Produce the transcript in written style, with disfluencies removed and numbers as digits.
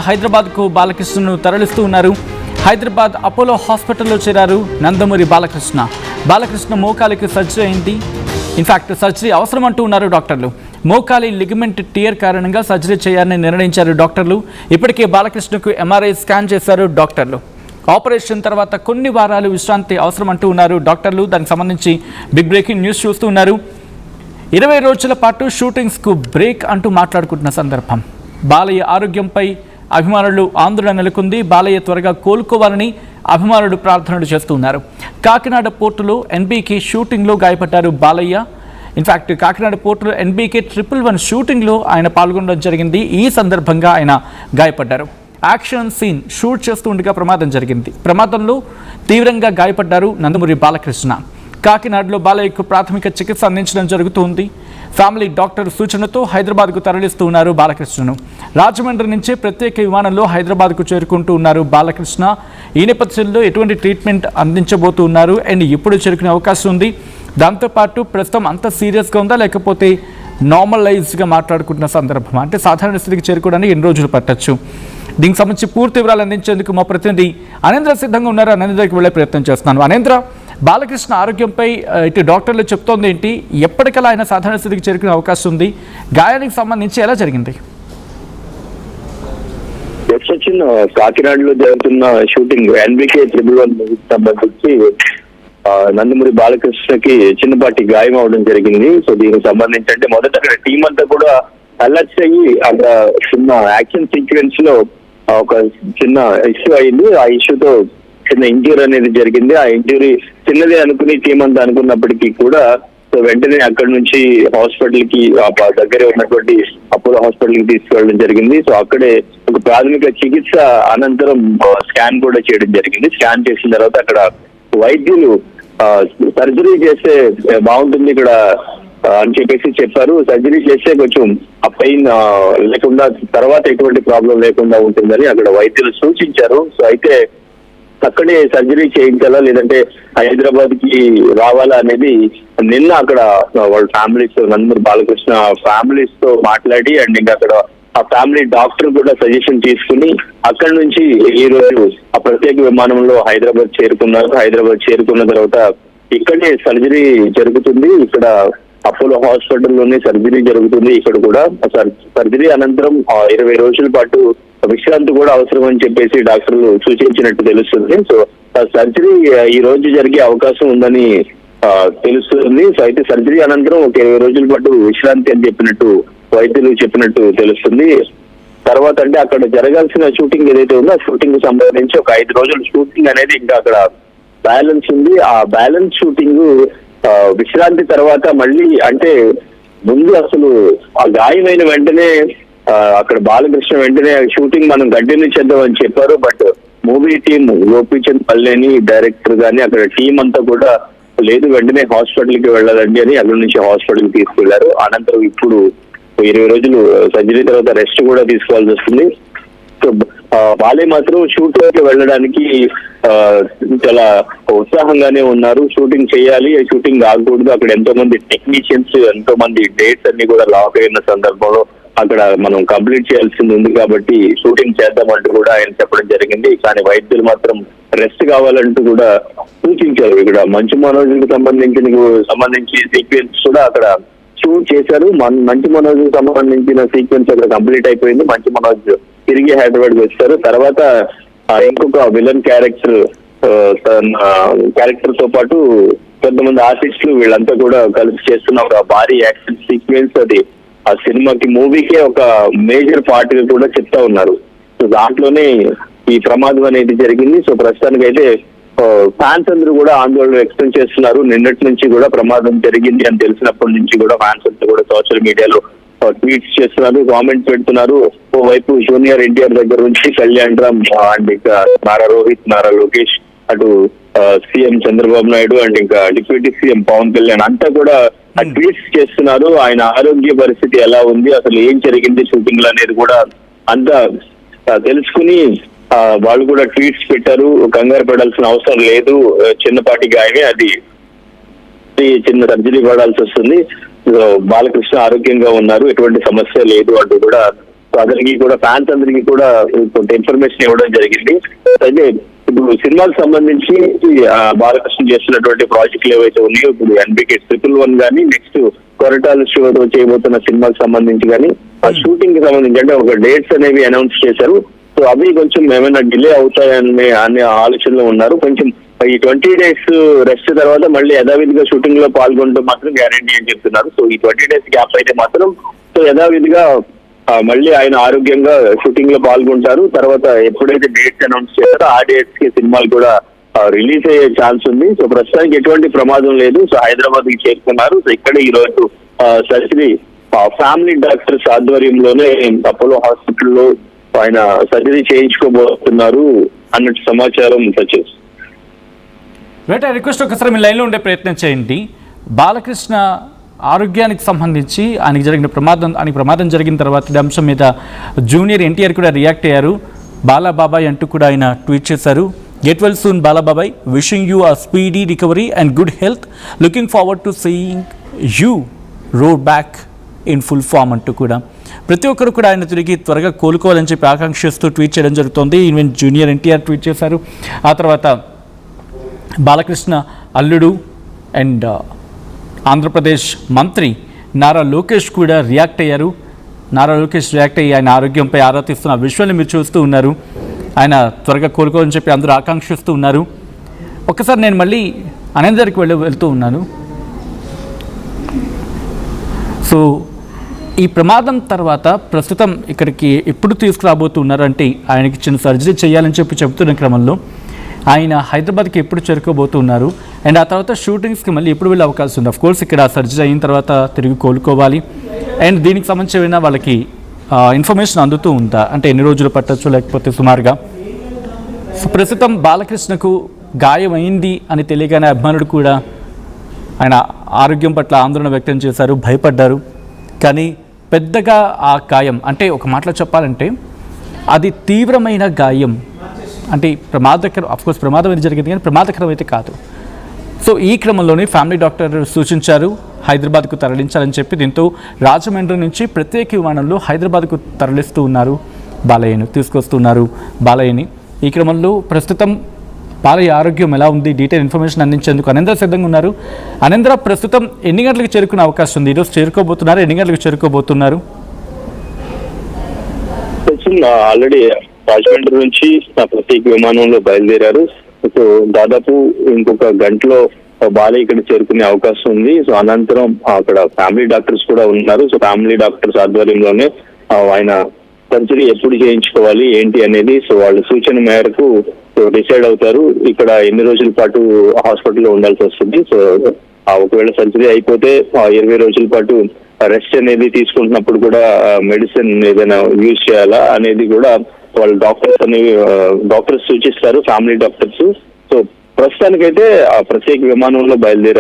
హైదరాబాద్కు బాలకృష్ణను తరలిస్తూ ఉన్నారు. హైదరాబాద్ అపోలో హాస్పిటల్లో చేరారు నందమూరి బాలకృష్ణ. బాలకృష్ణ మోకాలికి సర్జరీ అయింది. ఇన్ఫాక్ట్ సర్జరీ అవసరం అంటూ ఉన్నారు డాక్టర్లు. మోకాలి లిగమెంట్ టియర్ కారణంగా సర్జరీ చేయాలని నిర్ణయించారు డాక్టర్లు. ఇప్పటికే బాలకృష్ణకు ఎంఆర్ఐ స్కాన్ చేశారు డాక్టర్లు. ఆపరేషన్ తర్వాత కొన్ని వారాలు విశ్రాంతి అవసరం అంటూ ఉన్నారు డాక్టర్లు. దానికి సంబంధించి బిగ్ బ్రేకింగ్ న్యూస్ చూస్తూ ఉన్నారు. 20 రోజుల పాటు షూటింగ్స్కు బ్రేక్ అంటూ మాట్లాడుకుంటున్న సందర్భం. బాలయ్య ఆరోగ్యంపై అభిమానులు ఆందోళన నెలకొంది. బాలయ్య త్వరగా కోలుకోవాలని అభిమానులు ప్రార్థనలు చేస్తున్నారు. కాకినాడ పోర్టులో ఎన్బీకే షూటింగ్లో గాయపడ్డారు బాలయ్య. ఇన్ఫాక్ట్ కాకినాడ పోర్టులో ఎన్బీకే 111 షూటింగ్లో ఆయన పాల్గొనడం జరిగింది. ఈ సందర్భంగా ఆయన గాయపడ్డారు. యాక్షన్ సీన్ షూట్ చేస్తూ ఉండగా ప్రమాదం జరిగింది. ప్రమాదంలో తీవ్రంగా గాయపడ్డారు నందమూరి బాలకృష్ణ. కాకినాడలో బాలయ్యకు ప్రాథమిక చికిత్స అందించడం జరుగుతుంది. ఫ్యామిలీ డాక్టర్ సూచనతో హైదరాబాద్కు తరలిస్తూ ఉన్నారు బాలకృష్ణను. రాజమండ్రి నుంచే ప్రత్యేక విమానంలో హైదరాబాద్కు చేరుకుంటూ ఉన్నారు బాలకృష్ణ. ఈ నేపథ్యంలో ఎటువంటి ట్రీట్మెంట్ అందించబోతూ ఉన్నారు అండ్ ఎప్పుడు చేరుకునే అవకాశం ఉంది, దాంతోపాటు ప్రస్తుతం అంత సీరియస్గా ఉందా లేకపోతే నార్మలైజ్గా మాట్లాడుకుంటున్న సందర్భం, అంటే సాధారణ స్థితికి చేరుకోవడానికి ఎన్ని రోజులు పట్టచ్చు? దీనికి సంబంధించి పూర్తి వివరాలు అందించేందుకు మా ప్రతినిధి అనేంద్ర సిద్ధంగా ఉన్నారు. అనేంద్రకి వెళ్ళే ప్రయత్నం చేస్తున్నాను. అనేంద్ర, బాలకృష్ణ ఆరోగ్యంపై ఇటు డాక్టర్లు చెప్తోంది ఏంటి? ఎప్పటికలా ఆయన సాధారణ స్థితికి చేరుకునే అవకాశం ఉంది? గాయానికి సంబంధించి ఎలా జరిగింది? సచిన్, కాకినాడలో జరుగుతున్న షూటింగ్ ఎన్బీకే 111 సంబంధించి నందమూరి బాలకృష్ణకి చిన్నపాటి గాయం అవడం జరిగింది. సో దీనికి సంబంధించి అంటే మొదట అక్కడ టీం అంతా కూడా అలర్ట్ అయ్యి అక్కడ చిన్న యాక్షన్ సీక్వెన్స్ లో ఒక చిన్న ఇష్యూ అయింది. ఆ ఇష్యూతో చిన్న ఇంజ్యూరీ అనేది జరిగింది. ఆ ఇంజ్యూరీ చిన్నదే అనుకుని టీం అంతా అనుకున్నప్పటికీ కూడా సో వెంటనే అక్కడి నుంచి హాస్పిటల్ కి దగ్గరే ఉన్నటువంటి అపోలో హాస్పిటల్ కి తీసుకెళ్ళడం జరిగింది. సో అక్కడే ఒక ప్రాథమిక చికిత్స అనంతరం స్కాన్ కూడా చేయడం జరిగింది. స్కాన్ చేసిన తర్వాత అక్కడ వైద్యులు సర్జరీ చేస్తే బాగుంటుంది ఇక్కడ అని చెప్పేసి చెప్పారు. సర్జరీ చేస్తే కొంచెం ఆ పెయిన్ లేకుండా తర్వాత ఎటువంటి ప్రాబ్లం లేకుండా ఉంటుందని అక్కడ వైద్యులు సూచించారు. సో అయితే అక్కడే సర్జరీ చేయించాలా లేదంటే హైదరాబాద్ కి రావాలా అనేది నిన్న అక్కడ వాళ్ళ ఫ్యామిలీస్ నందమూరి బాలకృష్ణ ఫ్యామిలీస్ తో మాట్లాడి అండ్ ఇంకా అక్కడ ఆ ఫ్యామిలీ డాక్టర్ కూడా సజెషన్ తీసుకుని అక్కడి నుంచి ఈ రోజు ఆ ప్రత్యేక విమానంలో హైదరాబాద్ చేరుకున్నారు. హైదరాబాద్ చేరుకున్న తర్వాత ఇక్కడే సర్జరీ జరుగుతుంది. ఇక్కడ అపోలో హాస్పిటల్లోనే సర్జరీ జరుగుతుంది. ఇక్కడ కూడా సర్జరీ అనంతరం 20 రోజుల పాటు విశ్రాంతి కూడా అవసరం అని చెప్పేసి డాక్టర్లు సూచించినట్టు తెలుస్తుంది. సో సర్జరీ ఈ రోజు జరిగే అవకాశం ఉందని తెలుస్తుంది. సో అయితే సర్జరీ అనంతరం ఒక 20 రోజుల పాటు విశ్రాంతి అని చెప్పినట్టు వైద్యులు చెప్పినట్టు తెలుస్తుంది. తర్వాత అంటే అక్కడ జరగాల్సిన షూటింగ్ ఏదైతే ఉందో ఆ షూటింగ్ కి సంబంధించి ఒక 5 రోజుల షూటింగ్ అనేది ఇంకా అక్కడ బ్యాలెన్స్ ఉంది. ఆ బ్యాలెన్స్ షూటింగ్ విశ్రాంతి తర్వాత మళ్ళీ అంటే ముందు అసలు ఆ గాయమైన వెంటనే అక్కడ బాలకృష్ణ వెంటనే షూటింగ్ మనం కంటిన్యూ చేద్దాం అని చెప్పారు. బట్ మూవీ టీం గోపీచంద్ పల్లేని డైరెక్టర్ గాని అక్కడ టీం అంతా కూడా లేదు, వెంటనే హాస్పిటల్ కి వెళ్ళాలండి అని అక్కడి నుంచి హాస్పిటల్ కి తీసుకెళ్లారు. అనంతరం ఇప్పుడు 20 రోజులు సర్జరీ తర్వాత రెస్ట్ కూడా తీసుకోవాల్సి వస్తుంది. సో బాలయ్య మాత్రం షూట్ లోకి వెళ్ళడానికి చాలా ఉత్సాహంగానే ఉన్నారు. షూటింగ్ చేయాలి, షూటింగ్ ఆగకూడదు. అక్కడ ఎంతో మంది టెక్నీషియన్స్, ఎంతో మంది డేట్స్ అన్ని కూడా లాక్ అయిన సందర్భంలో అక్కడ మనం కంప్లీట్ చేయాల్సింది ఉంది కాబట్టి షూటింగ్ చేద్దామంటూ కూడా ఆయన చెప్పడం జరిగింది. కానీ వైద్యులు మాత్రం రెస్ట్ కావాలంటూ కూడా సూచించారు. ఇక్కడ మంచు మనోజ్కి సంబంధించి సీక్వెన్స్ కూడా అక్కడ షూట్ చేశారు. మంచు మనోజ్ సంబంధించిన సీక్వెన్స్ అక్కడ కంప్లీట్ అయిపోయింది. మంచు మనోజ్ తిరిగి హైదరాబాద్ వచ్చారు. తర్వాత ఇంకొక విలన్ క్యారెక్టర్ తో పాటు కొంతమంది ఆర్టిస్టులు వీళ్ళంతా కూడా కలిసి చేస్తున్న ఒక భారీ యాక్షన్ సీక్వెన్స్ అది ఆ సినిమాకి మూవీకే ఒక మేజర్ పార్ట్ గా కూడా చెప్తా ఉన్నారు. సో దాంట్లోనే ఈ ప్రమాదం అనేది జరిగింది. సో ప్రస్తుతానికి అయితే ఫ్యాన్స్ అందరూ కూడా ఆందోళన వ్యక్తం చేస్తున్నారు. నిన్నటి నుంచి కూడా ప్రమాదం జరిగింది అని తెలిసినప్పటి నుంచి కూడా ఫ్యాన్స్ అంతా కూడా సోషల్ మీడియాలో ట్వీట్స్ చేస్తున్నారు, కామెంట్స్ పెడుతున్నారు. ఓవైపు జూనియర్ ఎన్టీఆర్ దగ్గర నుంచి కళ్యాణ్ రామ్ అండ్ ఇంకా నారా రోహిత్, నారా లోకేష్, అటు సీఎం చంద్రబాబు నాయుడు అండ్ ఇంకా డిప్యూటీ సీఎం పవన్ కళ్యాణ్ అంతా కూడా ట్వీట్స్ చేస్తున్నారు. ఆయన ఆరోగ్య పరిస్థితి ఎలా ఉంది, అసలు ఏం జరిగింది షూటింగ్ లో అనేది కూడా అంతా తెలుసుకుని వాళ్ళు కూడా ట్వీట్స్ పెట్టారు. కంగారు పడాల్సిన అవసరం లేదు, చిన్నపాటి గాయమే, అది చిన్న సర్జరీ పడాల్సి వస్తుంది, బాలకృష్ణ ఆరోగ్యంగా ఉన్నారు, ఎటువంటి సమస్య లేదు అంటూ కూడా సో అతనికి కూడా ఫ్యాన్స్ అందరికీ కూడా కొంత ఇన్ఫర్మేషన్ ఇవ్వడం జరిగింది. అయితే ఇప్పుడు సినిమాకి సంబంధించి బాలకృష్ణ చేస్తున్నటువంటి ప్రాజెక్టులు ఏవైతే ఉన్నాయో, ఇప్పుడు NBK 111 కానీ, నెక్స్ట్ కొరటాల షోతో చేయబోతున్న సినిమాకి సంబంధించి కానీ, ఆ షూటింగ్ కి సంబంధించి అంటే ఒక డేట్స్ అనేవి అనౌన్స్ చేశారు. సో అవి కొంచెం ఏమైనా డిలే అవుతాయనే ఆలోచనలో ఉన్నారు. కొంచెం ఈ 20 days రెస్ట్ తర్వాత మళ్ళీ యథావిధిగా షూటింగ్ లో పాల్గొనడం మాత్రం గ్యారంటీ అని చెప్తున్నారు. సో ఈ 20 days గ్యాప్ అయితే మాత్రం సో యథావిధిగా మళ్ళీ ఆయన ఆరోగ్యంగా షూటింగ్ లో పాల్గొంటారు. తర్వాత ఎప్పుడైతే డేట్స్ అనౌన్స్ చేస్తారో ఆ డేట్స్ కి సినిమాలు కూడా రిలీజ్ అయ్యే ఛాన్స్ ఉంది. సో ప్రస్తుతానికి ఎటువంటి ప్రమాదం లేదు. సో హైదరాబాద్ కి చేరుకున్నారు. సో ఇక్కడ ఈ రోజు సర్జరీ ఫ్యామిలీ డాక్టర్స్ ఆధ్వర్యంలోనే అపోలో హాస్పిటల్లో ఆయన సర్జరీ చేయించుకోబోతున్నారు అన్నట్టు సమాచారం సచివ్. రిక్వెస్ట్ ఒకసారి మీ లైన్లో ఉండే ప్రయత్నం చేయండి. బాలకృష్ణ ఆరోగ్యానికి సంబంధించి ఆయనకి ప్రమాదం జరిగిన తర్వాత ఈ అంశం మీద జూనియర్ NTR కూడా రియాక్ట్ అయ్యారు. బాలాబాబాయ్ అంటూ కూడా ఆయన ట్వీట్ చేశారు. Get well soon Balababai, wishing you a speedy recovery and good health, looking forward to seeing you road back in full form అంటూ కూడా ప్రతి ఒక్కరు కూడా ఆయన తిరిగి త్వరగా కోలుకోవాలని చెప్పి ఆకాంక్షిస్తూ ట్వీట్ చేయడం జరుగుతుంది. ఈవెన్ జూనియర్ NTR ట్వీట్ చేశారు. ఆ తర్వాత బాలకృష్ణ అల్లుడు అండ్ ఆంధ్రప్రదేశ్ మంత్రి నారా లోకేష్ కూడా రియాక్ట్ అయ్యారు. నారా లోకేష్ రియాక్ట్ అయ్యి ఆయన ఆరోగ్యంపై ఆరా తీస్తున్న విషయాన్ని మీరు చూస్తూ ఉన్నారు. ఆయన త్వరగా కోలుకోవాలని చెప్పి అందరూ ఆకాంక్షిస్తూ ఉన్నారు. ఒక్కసారి నేను మళ్ళీ అనందరికి వెళ్తూ ఉన్నాను. సో ఈ ప్రమాదం తర్వాత ప్రస్తుతం ఇక్కడికి ఎప్పుడు తీసుకురాబోతున్నారు అంటే ఆయనకి చిన్న సర్జరీ చేయాలని చెప్పి చెబుతున్న క్రమంలో ఆయన హైదరాబాద్కి ఎప్పుడు చేరుకోబోతున్నారు అండ్ ఆ తర్వాత షూటింగ్స్కి మళ్ళీ ఎప్పుడు వెళ్ళే అవకాశం ఉంది. అఫ్కోర్స్ ఇక్కడ సర్జరీ అయిన తర్వాత తిరిగి కోలుకోవాలి అండ్ దీనికి సంబంధించిన వాళ్ళకి ఇన్ఫర్మేషన్ అందుతూ ఉందా అంటే ఎన్ని రోజులు పట్టచ్చు లేకపోతే సుమారుగా. సో ప్రస్తుతం బాలకృష్ణకు గాయమైంది అని తెలియగానే అభిమానుడు కూడా ఆయన ఆరోగ్యం పట్ల ఆందోళన వ్యక్తం చేశారు, భయపడ్డారు. కానీ పెద్దగా ఆ గాయం అంటే ఒక మాటలో చెప్పాలంటే అది తీవ్రమైన గాయం అంటే ప్రమాదకరం. అఫ్కోర్స్ ప్రమాదం అయితే జరిగింది కానీ ప్రమాదకరం అయితే కాదు. సో ఈ క్రమంలోనే ఫ్యామిలీ డాక్టర్ సూచించారు హైదరాబాద్కు తరలించాలని చెప్పి. దీంతో రాజమండ్రి నుంచి ప్రత్యేక విమానంలో హైదరాబాద్కు తరలిస్తూ ఉన్నారు బాలయ్యను, తీసుకొస్తున్నారు బాలయ్యని. ఈ క్రమంలో ప్రస్తుతం బాలయ్య ఆరోగ్యం ఎలా ఉంది, డీటెయిల్ ఇన్ఫర్మేషన్ అందించేందుకు అనంద్ర సిద్ధంగా ఉన్నారు. అనంద్ర ప్రస్తుతం ఎన్ని గంటలకు చేరుకునే అవకాశం ఉంది? ఈరోజు చేరుకోబోతున్నారు, ఎన్ని గంటలకు చేరుకోబోతున్నారు? ఆల్రెడీ రాజమండ్రి నుంచి ప్రత్యేక విమానంలో బయలుదేరారు. సో దాదాపు ఇంకొక గంటలో బాలయ్య ఇక్కడ చేరుకునే అవకాశం ఉంది. సో అనంతరం అక్కడ ఫ్యామిలీ డాక్టర్స్ కూడా ఉన్నారు. సో ఫ్యామిలీ డాక్టర్స్ ఆధ్వర్యంలోనే ఆయన సర్జరీ ఎప్పుడు చేయించుకోవాలి ఏంటి అనేది సో వాళ్ళ సూచన మేరకు డిసైడ్ అవుతారు ఇక్కడ ఎన్ని రోజుల పాటు హాస్పిటల్లో ఉండాల్సి వస్తుంది. సో ఒకవేళ సర్జరీ అయిపోతే 20 రోజుల పాటు రెస్ట్ అనేది తీసుకుంటున్నప్పుడు కూడా మెడిసిన్ ఏదైనా యూజ్ చేయాలా అనేది కూడా వాళ్ళ డాక్టర్స్ సూచిస్తారు, ఫ్యామిలీ డాక్టర్స్. సో ప్రస్తుతానికైతే ఆ ప్రత్యేక విమానంలో బయలుదేరారు.